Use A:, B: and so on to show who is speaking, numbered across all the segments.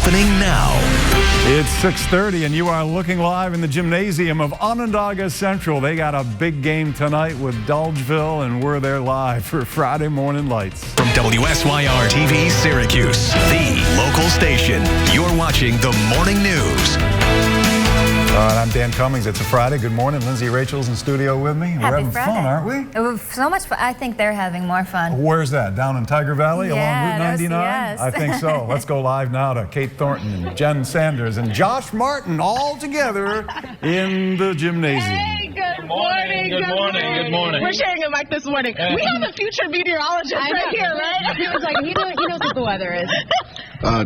A: happening now.
B: It's 6:30 and you are looking live in the gymnasium of Onondaga Central. They got a big game tonight with Dolgeville, and we're there live for Friday Morning Lights.
A: From WSYR TV Syracuse, the local station, you're watching the morning news.
B: I'm Dan Cummings. It's a Friday. Good morning. Lindsay Rachel's in studio with me. We're having fun, aren't we?
C: It was so much fun. I think they're having more fun.
B: Where's that? Down in Tiger Valley along Route 99?
C: Yes.
B: I think so. Let's go live now to Kate Thornton and Jen Sanders and Josh Martin all together in the gymnasium.
D: Hey, good morning.
E: Good morning. Good morning.
D: We're sharing a mic this morning. We have a future meteorologist right here, right?
F: He was like, he knows what the weather is.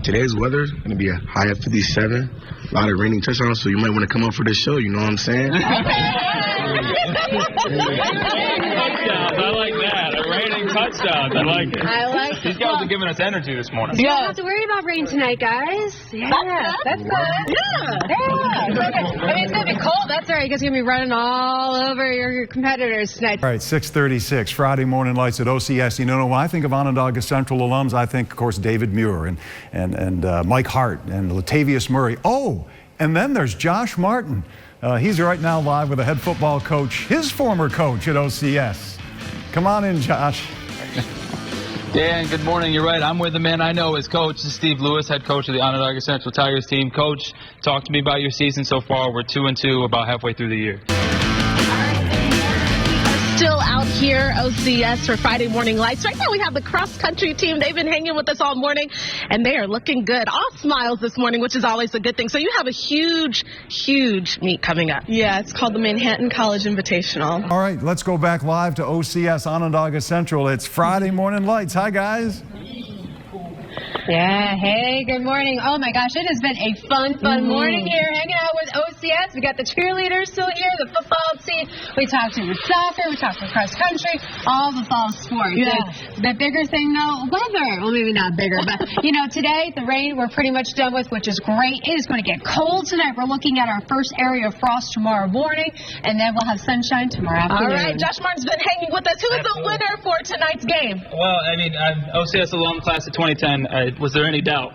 G: Today's weather is going to be a high of 57. A lot of raining touchdowns, so you might want to come up for this show, you know what I'm saying?
E: I like that. A raining touchdown. I like it.
F: I like it.
E: These guys are giving us energy this morning.
F: You don't have to worry about rain tonight, guys. Yeah, that's good. Yeah. I mean, it's going to be cold. That's all right. You guys are going to be running all over your competitors tonight.
B: All right, 6:36, Friday Morning Lights at OCS. You know, when I think of Onondaga Central alums, I think, of course, David Muir and Mike Hart and Latavius Murray. Oh, and then there's Josh Martin. He's right now live with the head football coach, his former coach at OCS. Come on in, Josh.
E: Dan, good morning. You're right. I'm with the man I know as coach. This is Steve Lewis, head coach of the Onondaga Central Tigers team. Coach, talk to me about your season so far. We're 2-2, about halfway through the year.
D: Still out here, OCS, for Friday Morning Lights. Right now we have the cross-country team. They've been hanging with us all morning, and they are looking good. All smiles this morning, which is always a good thing. So you have a huge, huge meet coming up.
H: Yeah, it's called the Manhattan College Invitational.
B: All right, let's go back live to OCS Onondaga Central. It's Friday Morning Lights. Hi, guys.
F: Yeah, hey, good morning. Oh my gosh, it has been a fun morning here, hanging out with OCS. We got the cheerleaders still here, the football team. We talked to the soccer, we talked to cross country, all the fall sports.
H: Yeah.
F: The bigger thing though, weather. Well, maybe not bigger, but you know, today the rain we're pretty much done with, which is great. It is going to get cold tonight. We're looking at our first area of frost tomorrow morning, and then we'll have sunshine tomorrow afternoon.
D: All right, Josh Martin's been hanging with us. Who is the winner for tonight's game?
E: Well, I mean, I'm OCS alum class of 2010. Was there any doubt?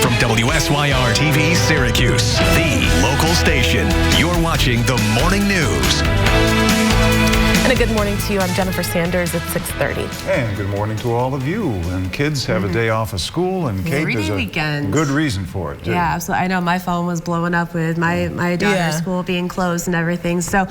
A: From WSYR TV Syracuse, the local station, you're watching the morning news.
H: And a good morning to you. I'm Jennifer Sanders at 6:30.
B: And good morning to all of you. And kids have a day off of school, and Kate, there's a good reason for it, too.
I: Yeah, absolutely. I know my phone was blowing up with my daughter's school being closed and everything. So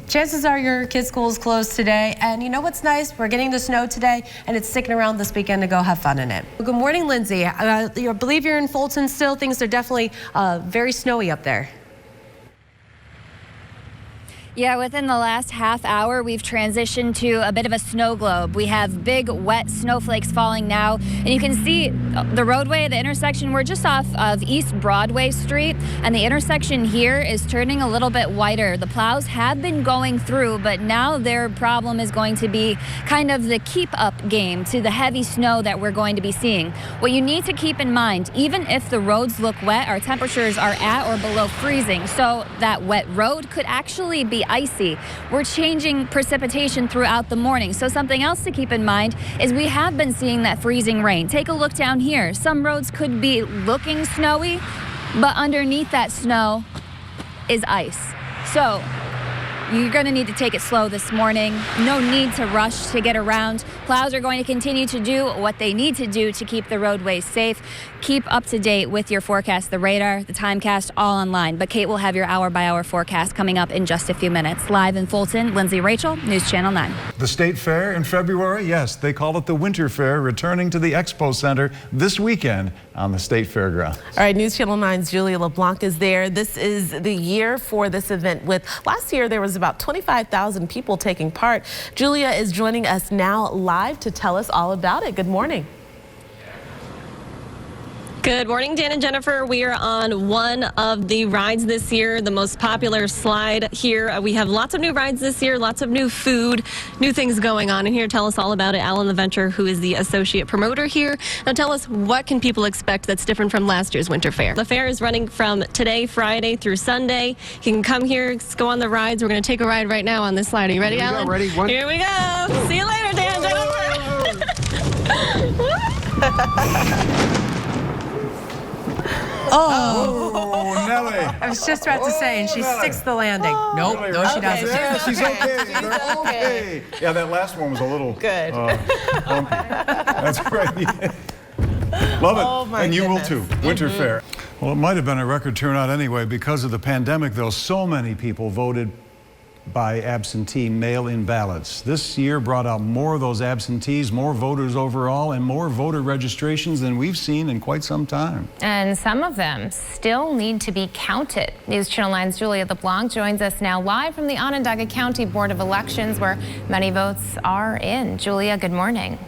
I: chances are your kid's school is closed today. And you know what's nice? We're getting the snow today, and it's sticking around this weekend to go have fun in it. Good morning, Lindsay. I believe you're in Fulton still. Things are definitely very snowy up there.
C: Yeah, within the last half hour, we've transitioned to a bit of a snow globe. We have big, wet snowflakes falling now, and you can see the roadway, the intersection. We're just off of East Broadway Street, and the intersection here is turning a little bit wider. The plows have been going through, but now their problem is going to be kind of the keep-up game to the heavy snow that we're going to be seeing. What you need to keep in mind, even if the roads look wet, our temperatures are at or below freezing, so that wet road could actually be icy. We're changing precipitation throughout the morning. So something else to keep in mind is we have been seeing that freezing rain. Take a look down here. Some roads could be looking snowy, but underneath that snow is ice. So you're going to need to take it slow this morning. No need to rush to get around. Plows are going to continue to do what they need to do to keep the roadways safe. Keep up to date with your forecast, the radar, the timecast, all online. But Kate will have your hour-by-hour forecast coming up in just a few minutes. Live in Fulton, Lindsay Rachel, News Channel 9.
B: The State Fair in February, yes, they call it the Winter Fair, returning to the Expo Center this weekend on the State Fairgrounds.
H: All right, News Channel 9's Julia LeBlanc is there. This is the year for this event. Last year, there was about 25,000 people taking part. Julia is joining us now live to tell us all about it. Good morning.
J: Good morning, Dan and Jennifer. We are on one of the rides this year, the most popular slide here. We have lots of new rides this year, lots of new food, new things going on. And here to tell us all about it, Alan LaVenture, who is the associate promoter here. Now tell us, what can people expect that's different from last year's winter fair? The fair is running from today, Friday, through Sunday. You can come here, go on the rides. We're going to take a ride right now on this slide. Are you ready, Alan?
B: Ready? One.
J: Here we go. See you later, Dan and Jennifer.
B: Oh, Nelly.
I: I was just about to say, and she sticks the landing. Nope, no, she doesn't.
B: Yeah, she's okay. They're okay. Yeah, that last one was a little
H: good.
B: Bumpy. That's great. Love it.
H: Oh my
B: and you
H: goodness.
B: will too. Winter Fair. Well, it might have been a record turnout anyway. Because of the pandemic, though, so many people voted by absentee mail-in ballots. This year brought out more of those absentees, more voters overall, and more voter registrations than we've seen in quite some time.
K: And some of them still need to be counted. News Channel 9's Julia LeBlanc joins us now live from the Onondaga County Board of Elections, where many votes are in. Julia, good morning.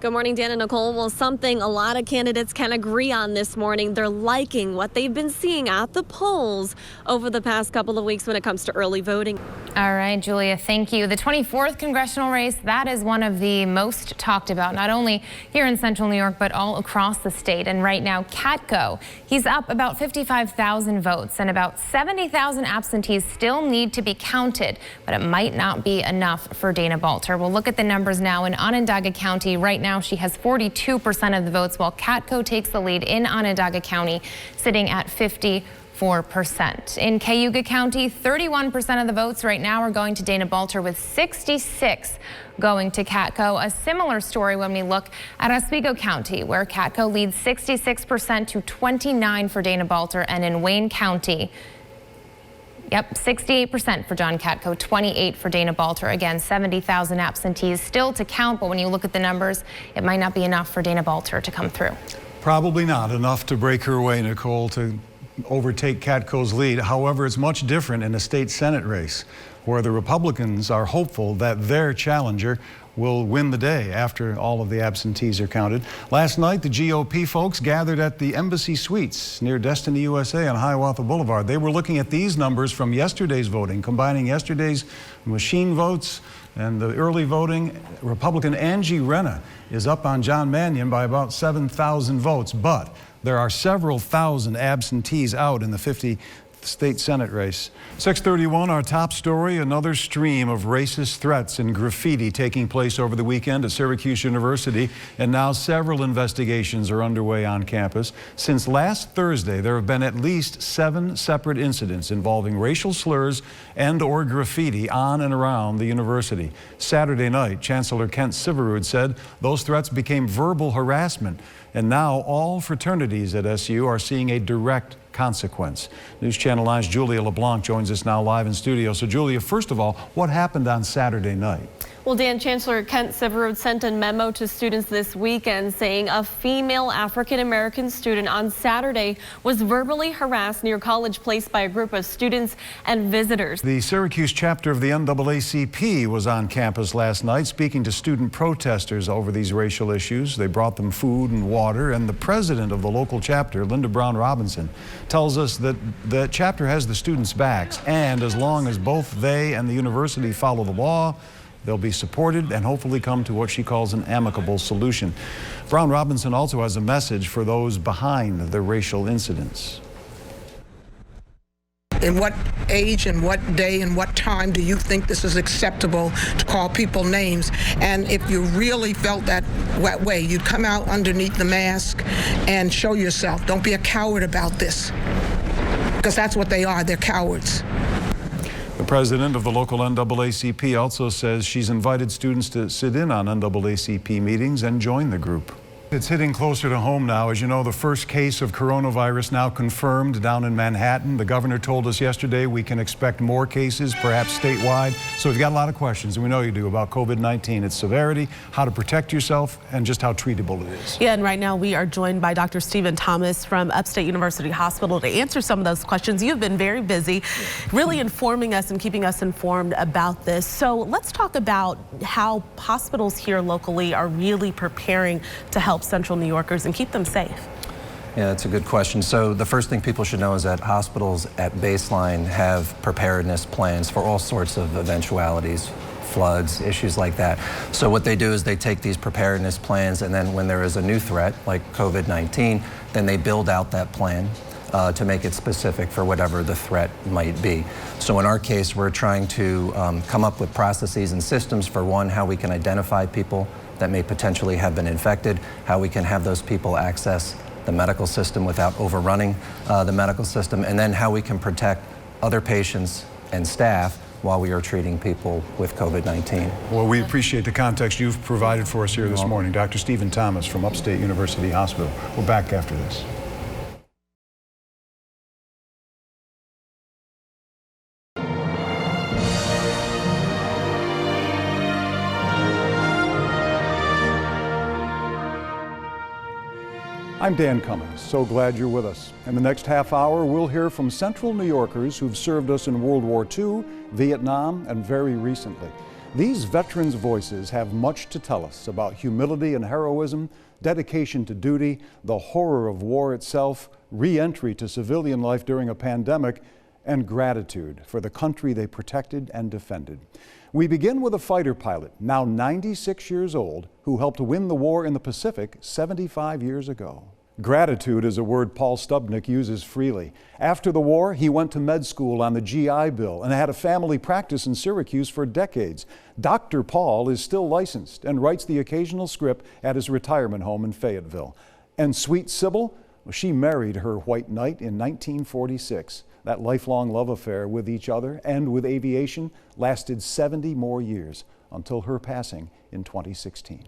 J: Good morning, Dan and Nicole. Well, something a lot of candidates can agree on this morning. They're liking what they've been seeing at the polls over the past couple of weeks when it comes to early voting.
K: All right, Julia, thank you. The 24th congressional race, that is one of the most talked about, not only here in central New York, but all across the state. And right now, Katko, he's up about 55,000 votes, and about 70,000 absentees still need to be counted, but it might not be enough for Dana Balter. We'll look at the numbers now in Onondaga County. Right now, she has 42% of the votes, while Katko takes the lead in Onondaga County, sitting at 54%. In Cayuga County, 31% of the votes right now are going to Dana Balter, with 66 going to Katko. A similar story when we look at Oswego County, where Katko leads 66% to 29 for Dana Balter, and in Wayne County, 68% for John Katko, 28 for Dana Balter. Again, 70,000 absentees still to count, but when you look at the numbers, it might not be enough for Dana Balter to come through.
B: Probably not enough to break her way, Nicole, to overtake Katko's lead. However, it's much different in a state Senate race, where the Republicans are hopeful that their challenger will win the day after all of the absentees are counted. Last night, the GOP folks gathered at the Embassy Suites near Destiny USA on Hiawatha Boulevard. They were looking at these numbers from yesterday's voting, combining yesterday's machine votes and the early voting. Republican Angie Renna is up on John Mannion by about 7,000 votes, but there are several thousand absentees out in the 50 state Senate race. 6:31, our top story, another stream of racist threats and graffiti taking place over the weekend at Syracuse University, and now several investigations are underway on campus. Since last Thursday, there have been at least 7 separate incidents involving racial slurs and/or graffiti on and around the university. Saturday night, Chancellor Kent Syverud said those threats became verbal harassment, and now all fraternities at SU are seeing a direct consequence. News Channel 9's Julia LeBlanc joins us now live in studio. So Julia, first of all, what happened on Saturday night?
J: Well, Dan, Chancellor Kent Syverud sent a memo to students this weekend saying a female African-American student on Saturday was verbally harassed near College Place by a group of students and visitors.
B: The Syracuse chapter of the NAACP was on campus last night speaking to student protesters over these racial issues. They brought them food and water, and the president of the local chapter, Linda Brown Robinson, tells us that the chapter has the students' backs, and as long as both they and the university follow the law, they'll be supported and hopefully come to what she calls an amicable solution. Brown Robinson also has a message for those behind the racial incidents.
L: In what age and what day and what time do you think this is acceptable to call people names? And if you really felt that way, you'd come out underneath the mask and show yourself. Don't be a coward about this, because that's what they are. They're cowards.
B: The president of the local NAACP also says she's invited students to sit in on NAACP meetings and join the group. It's hitting closer to home now. As you know, the first case of coronavirus now confirmed down in Manhattan. The governor told us yesterday we can expect more cases, perhaps statewide. So we've got a lot of questions, and we know you do, about COVID-19, its severity, how to protect yourself, and just how treatable it is.
H: Yeah, and right now we are joined by Dr. Stephen Thomas from Upstate University Hospital to answer some of those questions. You've been very busy, really informing us and keeping us informed about this. So let's talk about how hospitals here locally are really preparing to help help Central New Yorkers and keep them safe?
M: Yeah, that's a good question. So the first thing people should know is that hospitals at baseline have preparedness plans for all sorts of eventualities, floods, issues like that. So what they do is they take these preparedness plans, and then when there is a new threat like COVID-19, then they build out that plan to make it specific for whatever the threat might be. So in our case, we're trying to come up with processes and systems for, one, how we can identify people that may potentially have been infected, how we can have those people access the medical system without overrunning the medical system, and then how we can protect other patients and staff while we are treating people with COVID-19.
B: Well, we appreciate the context you've provided for us here this morning. Dr. Stephen Thomas from Upstate University Hospital. We're back after this. I'm Dan Cummings. So glad you're with us. In the next half hour, we'll hear from Central New Yorkers who've served us in World War II, Vietnam, and very recently. These veterans' voices have much to tell us about humility and heroism, dedication to duty, the horror of war itself, re-entry to civilian life during a pandemic, and gratitude for the country they protected and defended. We begin with a fighter pilot, now 96 years old, who helped win the war in the Pacific 75 years ago. Gratitude is a word Paul Stubnick uses freely. After the war, he went to med school on the GI Bill and had a family practice in Syracuse for decades. Dr. Paul is still licensed and writes the occasional script at his retirement home in Fayetteville. And sweet Sybil, well, she married her white knight in 1946. That lifelong love affair with each other and with aviation lasted 70 more years until her passing in 2016.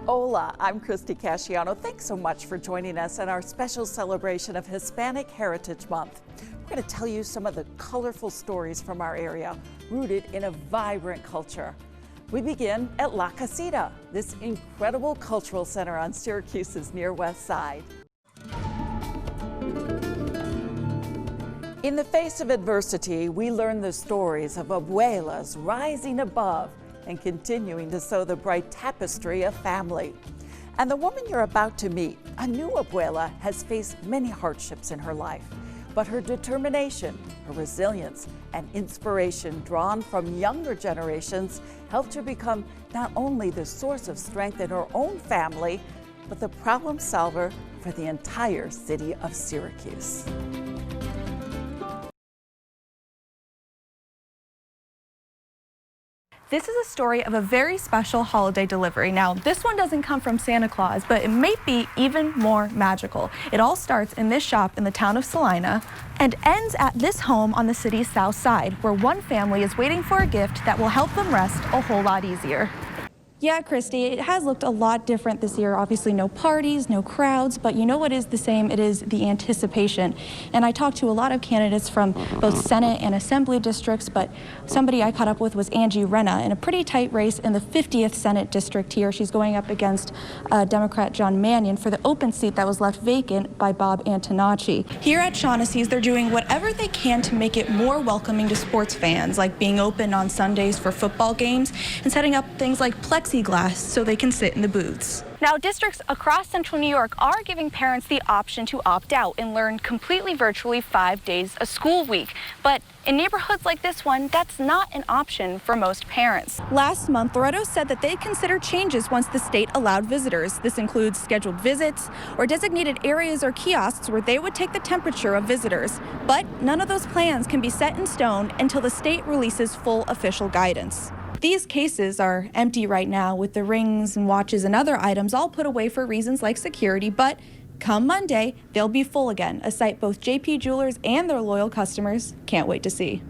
N: Hola, I'm Christy Casciano. Thanks so much for joining us in our special celebration of Hispanic Heritage Month. We're going to tell you some of the colorful stories from our area, rooted in a vibrant culture. We begin at La Casita, this incredible cultural center on Syracuse's near west side. In the face of adversity, we learn the stories of abuelas rising above and continuing to sew the bright tapestry of family. And the woman you're about to meet, a new abuela, has faced many hardships in her life, but her determination, her resilience, and inspiration drawn from younger generations helped her become not only the source of strength in her own family, but the problem solver for the entire city of Syracuse.
O: This is a story of a very special holiday delivery. Now, this one doesn't come from Santa Claus, but it may be even more magical. It all starts in this shop in the town of Salina and ends at this home on the city's south side, where one family is waiting for a gift that will help them rest a whole lot easier. Yeah, Christy, it has looked a lot different this year. Obviously no parties, no crowds, but you know what is the same? It is the anticipation. And I talked to a lot of candidates from both Senate and Assembly districts, but somebody I caught up with was Angie Renna in a pretty tight race in the 50th Senate district here. She's going up against Democrat John Mannion for the open seat that was left vacant by Bob Antonacci. Here at Shaughnessy's, they're doing whatever they can to make it more welcoming to sports fans, like being open on Sundays for football games and setting up things like plexiglass so they can sit in the booths. Now, districts across Central New York are giving parents the option to opt out and learn completely virtually 5 days a school week. But in neighborhoods like this one, that's not an option for most parents. Last month, Loretto said that they'd consider changes once the state allowed visitors. This includes scheduled visits or designated areas or kiosks where they would take the temperature of visitors. But none of those plans can be set in stone until the state releases full official guidance. These cases are empty right now, with the rings and watches and other items all put away for reasons like security, but come Monday, they'll be full again, a sight both JP Jewelers and their loyal customers can't wait to see.